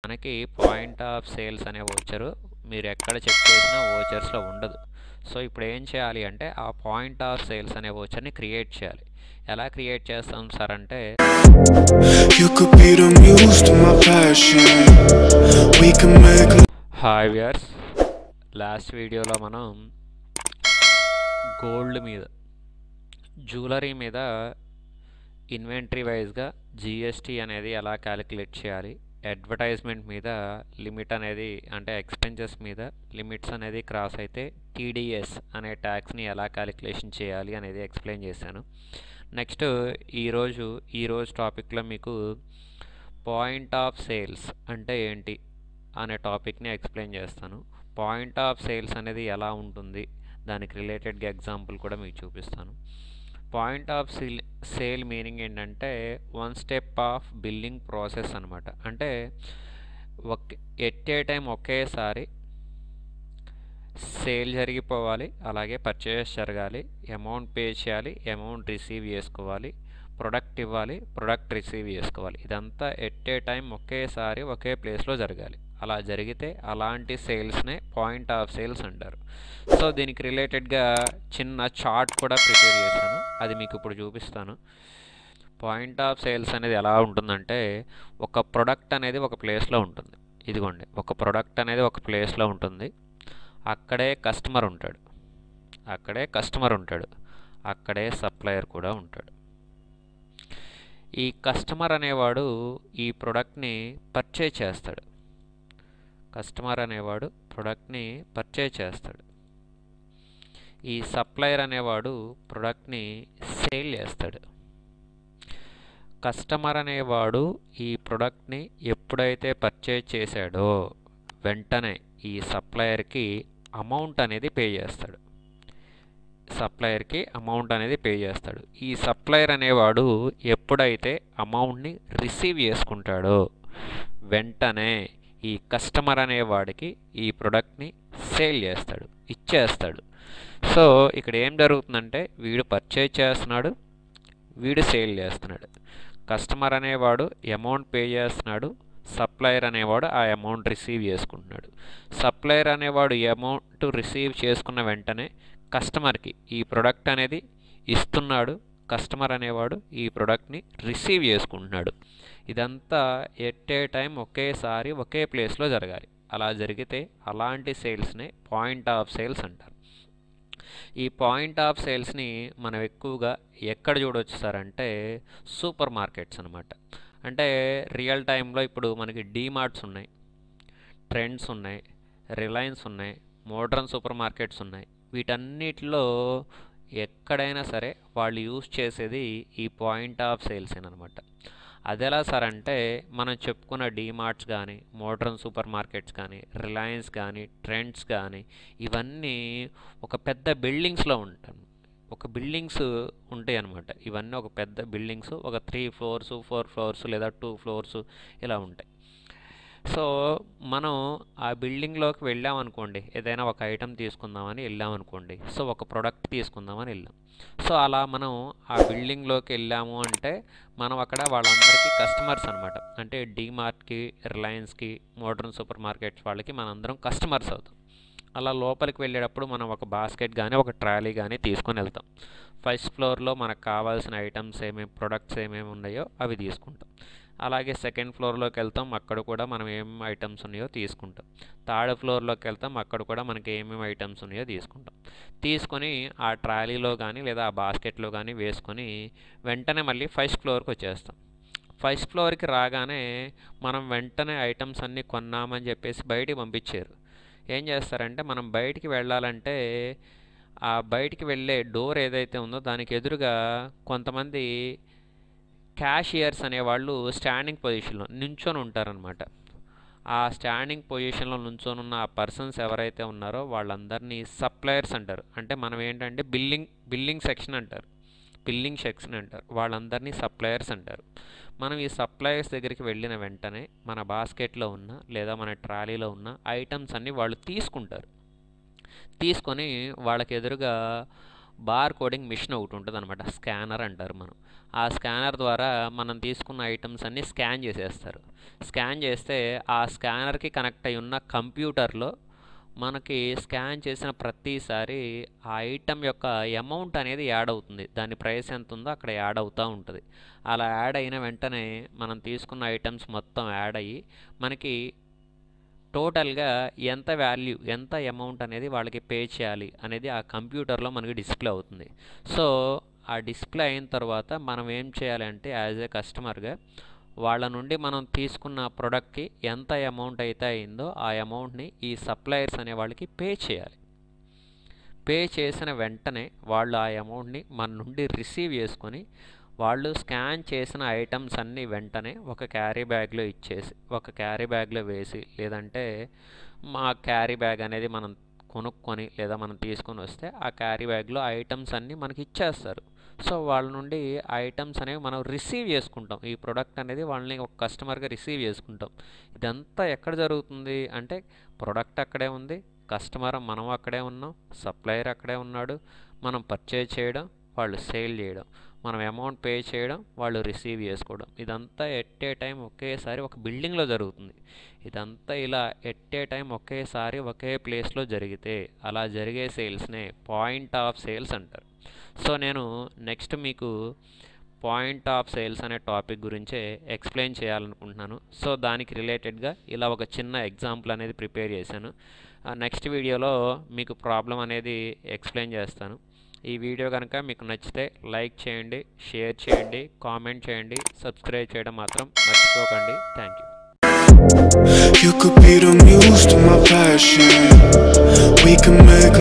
మనకి point of sales అనే వోచరు మీరు ఎక్కడ చెక్ చేసినా వోచర్స్లో ఉండదు. సో ఇప్పుడు ఏం చేయాలి అంటే ఆ పాయింట్ ఆఫ్ సేల్స్ అనే వోచర్ని క్రియేట్ చేయాలి. ఎలా క్రియేట్ చేస్తాం సార్ అంటే, హాయ్ వ్యూయర్స్, లాస్ట్ వీడియోలో మనం గోల్డ్ మీద, జ్యువెలరీ మీద ఇన్వెంటరీ వైజ్గా జిఎస్టీ అనేది ఎలా క్యాలిక్యులేట్ చేయాలి, అడ్వర్టైజ్మెంట్ మీద లిమిట్ అనేది అంటే ఎక్స్పెన్సెస్ మీద లిమిట్స్ అనేది క్రాస్ అయితే టీడీఎస్ అనే ట్యాక్స్ని ఎలా క్యాలిక్యులేషన్ చేయాలి అనేది ఎక్స్ప్లెయిన్ చేశాను. నెక్స్ట్ ఈరోజు టాపిక్లో మీకు పాయింట్ ఆఫ్ సేల్స్ అంటే ఏంటి అనే టాపిక్ని ఎక్స్ప్లెయిన్ చేస్తాను. పాయింట్ ఆఫ్ సేల్స్ అనేది ఎలా ఉంటుంది, దానికి రిలేటెడ్గా ఎగ్జాంపుల్ కూడా మీకు చూపిస్తాను. పాయింట్ ఆఫ్ సేల్ మీనింగ్ ఏంటంటే one step of billing process అనమాట. అంటే ఎట్ ఏ టైం ఒకేసారి సేల్ జరిగిపోవాలి, అలాగే పర్చేస్ జరగాలి, అమౌంట్ పే చేయాలి, అమౌంట్ రిసీవ్ చేసుకోవాలి, ప్రొడక్ట్ ఇవ్వాలి, ప్రొడక్ట్ రిసీవ్ చేసుకోవాలి. ఇదంతా ఎట్ ఏ టైం ఒకేసారి ఒకే ప్లేస్లో జరగాలి. అలా జరిగితే అలాంటి సేల్స్నే పాయింట్ ఆఫ్ సేల్స్ అంటారు. సో దీనికి రిలేటెడ్గా చిన్న చార్ట్ కూడా ప్రిపేర్ చేశాను, అది మీకు ఇప్పుడు చూపిస్తాను. పాయింట్ ఆఫ్ సేల్స్ అనేది ఎలా ఉంటుందంటే, ఒక ప్రొడక్ట్ అనేది ఒక ప్లేస్లో ఉంటుంది. ఇదిగోండి, ఒక ప్రొడక్ట్ అనేది ఒక ప్లేస్లో ఉంటుంది. అక్కడే కస్టమర్ ఉంటాడు, అక్కడే సప్లయర్ కూడా ఉంటాడు. ఈ కస్టమర్ అనేవాడు ఈ ప్రోడక్ట్ని పర్చేజ్ చేస్తాడు. ఈ సప్లయర్ అనేవాడు ప్రోడక్ట్ని సేల్ చేస్తాడు. కస్టమర్ అనేవాడు ఈ ప్రోడక్ట్ని ఎప్పుడైతే పర్చేజ్ చేశాడో వెంటనే ఈ సప్లయర్కి అమౌంట్ అనేది పే చేస్తాడు. ఈ సప్లయర్ అనేవాడు ఎప్పుడైతే అమౌంట్ని రిసీవ్ చేసుకుంటాడో వెంటనే ఈ కస్టమర్ అనేవాడికి ఈ ప్రోడక్ట్ని సేల్ చేస్తాడు, ఇచ్చేస్తాడు. సో ఇక్కడ ఏం జరుగుతుందంటే, వీడు పర్చేజ్ చేస్తున్నాడు, వీడు సేల్ చేస్తున్నాడు. కస్టమర్ అనేవాడు అమౌంట్ పే చేస్తున్నాడు, సప్లయర్ అనేవాడు ఆ అమౌంట్ రిసీవ్ చేసుకుంటున్నాడు. సప్లయర్ అనేవాడు అమౌంట్ రిసీవ్ చేసుకున్న వెంటనే కస్టమర్కి ఈ ప్రోడక్ట్ అనేది ఇస్తున్నాడు, కస్టమర్ అనేవాడు ఈ ప్రోడక్ట్ని రిసీవ్ చేసుకుంటున్నాడు. ఇదంతా ఎట్ ఏ టైం ఒకేసారి ఒకే ప్లేస్లో జరగాలి. అలా జరిగితే అలాంటి సేల్స్నే పాయింట్ ఆఫ్ సేల్స్ అంటారు. ఈ పాయింట్ ఆఫ్ సేల్స్ని మనం ఎక్కువగా ఎక్కడ చూడవచ్చు సార్ అంటే, సూపర్ మార్కెట్స్ అనమాట. అంటే రియల్ టైంలో ఇప్పుడు మనకి డీమార్ట్స్ ఉన్నాయి, ట్రెండ్స్ ఉన్నాయి, రిలయన్స్ ఉన్నాయి, మోడ్రన్ సూపర్ మార్కెట్స్ ఉన్నాయి. వీటన్నిటిలో ఎక్కడైనా సరే వాళ్ళు యూజ్ చేసేది ఈ పాయింట్ ఆఫ్ సేల్స్ అనమాట. అదెలా సార్ అంటే, మనం చెప్పుకున్న డీమార్ట్స్ కానీ, మోడ్రన్ సూపర్ మార్కెట్స్ కానీ, రిలయన్స్ కానీ, ట్రెండ్స్ కానీ, ఇవన్నీ ఒక పెద్ద బిల్డింగ్స్లో ఉంటాయి అన్నమాట. ఇవన్నీ ఒక పెద్ద బిల్డింగ్స్, ఒక 3 floors 4 floors లేదా 2 floors ఇలా ఉంటాయి. సో మనం ఆ బిల్డింగ్లోకి వెళ్ళామనుకోండి, ఏదైనా ఒక ఐటెం తీసుకుందామని వెళ్ళామనుకోండి, సో ఒక ప్రోడక్ట్ తీసుకుందామని వెళ్ళాం. సో అలా మనం ఆ బిల్డింగ్లోకి వెళ్ళాము అంటే మనం అక్కడ వాళ్ళందరికీ కస్టమర్స్ అనమాట. అంటే డీమార్ట్కి, రిలయన్స్కి, మోడ్రన్ సూపర్ మార్కెట్స్ వాళ్ళకి మనందరం కస్టమర్స్ అవుతాం. అలా లోపలికి వెళ్ళేటప్పుడు మనం ఒక బాస్కెట్ కానీ ఒక ట్రాలీ కానీ తీసుకొని వెళ్తాం. ఫస్ట్ ఫ్లోర్లో మనకు కావాల్సిన ఐటమ్స్ ప్రొడక్ట్స్ ఏమేమి ఉన్నాయో అవి తీసుకుంటాం. అలాగే సెకండ్ ఫ్లోర్లోకి వెళ్తాం, అక్కడ కూడా మనం ఏమేమి ఐటమ్స్ ఉన్నాయో తీసుకుంటాం. థర్డ్ ఫ్లోర్లోకి వెళ్తాం, అక్కడ కూడా మనకి ఏమేమి ఐటమ్స్ ఉన్నాయో తీసుకొని ఆ ట్రాలీలో కానీ లేదా ఆ బాస్కెట్లో కానీ వేసుకొని వెంటనే మళ్ళీ ఫస్ట్ ఫ్లోర్కి వచ్చేస్తాం. ఫస్ట్ ఫ్లోర్కి రాగానే మనం వెంటనే ఐటమ్స్ అన్నీ కొన్నామని చెప్పేసి బయటికి పంపించారు. ఏం చేస్తారంటే, మనం బయటికి వెళ్ళాలంటే ఆ బయటికి వెళ్ళే డోర్ ఏదైతే ఉందో దానికి ఎదురుగా కొంతమంది క్యాషియర్స్ అనేవాళ్ళు స్టాండింగ్ పొజిషన్లో నించొని ఉంటారనమాట. ఆ స్టాండింగ్ పొజిషన్లో నించొని ఉన్న ఆ పర్సన్స్ ఎవరైతే ఉన్నారో వాళ్ళందరినీ సప్లయర్స్ అంటారు. అంటే మనం ఏంటంటే బిల్లింగ్ సెక్షన్ అంటారు, వాళ్ళందరినీ సప్లయర్స్ అంటారు. మనం ఈ సప్లయర్స్ దగ్గరికి వెళ్ళిన వెంటనే మన బాస్కెట్లో ఉన్న లేదా మన ట్రాలీలో ఉన్న ఐటమ్స్ అన్నీ వాళ్ళు తీసుకొని వాళ్ళకి ఎదురుగా బార్ కోడింగ్ మిషన్ ఒకటి ఉంటుంది అనమాట, స్కానర్ అంటారు మనం. ఆ స్కానర్ ద్వారా మనం తీసుకున్న ఐటమ్స్ అన్నీ స్కాన్ చేసేస్తారు. స్కాన్ చేస్తే ఆ స్కానర్కి కనెక్ట్ అయి ఉన్న కంప్యూటర్లో మనకి స్కాన్ చేసిన ప్రతిసారి ఆ ఐటమ్ యొక్క అమౌంట్ అనేది యాడ్ అవుతుంది. దాని ప్రైస్ ఎంత ఉందో అక్కడ యాడ్ అవుతూ ఉంటుంది. అలా యాడ్ అయిన వెంటనే మనం తీసుకున్న ఐటమ్స్ మొత్తం యాడ్ అయ్యి మనకి టోటల్గా ఎంత వాల్యూ, ఎంత అమౌంట్ అనేది వాళ్ళకి పే చేయాలి అనేది ఆ కంప్యూటర్లో మనకి డిస్ప్లే అవుతుంది. సో ఆ డిస్ప్లే అయిన తర్వాత మనం ఏం చేయాలంటే యాజ్ ఏ కస్టమర్గా వాళ్ళ నుండి మనం తీసుకున్న ప్రోడక్ట్కి ఎంత అమౌంట్ అయితే అయిందో ఆ అమౌంట్ని ఈ సప్లయర్స్ అనే వాళ్ళకి పే చేయాలి. పే చేసిన వెంటనే వాళ్ళు ఆ అమౌంట్ని మన నుండి రిసీవ్ చేసుకొని వాళ్ళు స్కాన్ చేసిన ఐటమ్స్ అన్నీ వెంటనే ఒక క్యారీ బ్యాగ్లో ఇచ్చేసి, ఒక క్యారీ బ్యాగ్లో వేసి, లేదంటే మా క్యారీ బ్యాగ్ అనేది మనం కొనుక్కొని లేదా మనం తీసుకొని వస్తే ఆ క్యారీ బ్యాగ్లో ఐటమ్స్ అన్నీ మనకి ఇచ్చేస్తారు. సో వాళ్ళ నుండి ఐటమ్స్ అనేవి మనం రిసీవ్ చేసుకుంటాం. ఈ ప్రోడక్ట్ అనేది వాళ్ళని ఒక కస్టమర్గా రిసీవ్ చేసుకుంటాం. ఇదంతా ఎక్కడ జరుగుతుంది అంటే ప్రోడక్ట్ అక్కడే ఉంది, కస్టమర్ మనం అక్కడే ఉన్నాం, సప్లయర్ అక్కడే ఉన్నాడు. మనం పర్చేజ్ చేయడం, వాళ్ళు సేల్ చేయడం, మనం అమౌంట్ పే చేయడం, వాళ్ళు రిసీవ్ చేసుకోవడం. ఇదంతా ఎట్ ఏ టైం ఒకేసారి ఒక బిల్డింగ్లో జరుగుతుంది. ఇదంతా ఇలా ఎట్ ఏ టైం ఒకేసారి ఒకే ప్లేస్లో జరిగితే అలా జరిగే సేల్స్నే పాయింట్ ఆఫ్ సేల్స్ అంటారు. సో నేను నెక్స్ట్ మీకు పాయింట్ ఆఫ్ సేల్స్ అనే టాపిక్ గురించే ఎక్స్ప్లెయిన్ చేయాలనుకుంటున్నాను. సో దానికి రిలేటెడ్గా ఇలా ఒక చిన్న ఎగ్జాంపుల్ అనేది ప్రిపేర్ చేశాను. నెక్స్ట్ వీడియోలో మీకు ప్రాబ్లం అనేది ఎక్స్ప్లెయిన్ చేస్తాను. ఈ వీడియో కనుక మీకు నచ్చితే లైక్ చేయండి, షేర్ చేయండి, కామెంట్ చేయండి, సబ్స్క్రైబ్ చేయడం మాత్రం మర్చిపోకండి. Thank you. You could be the muse to my passion. We can make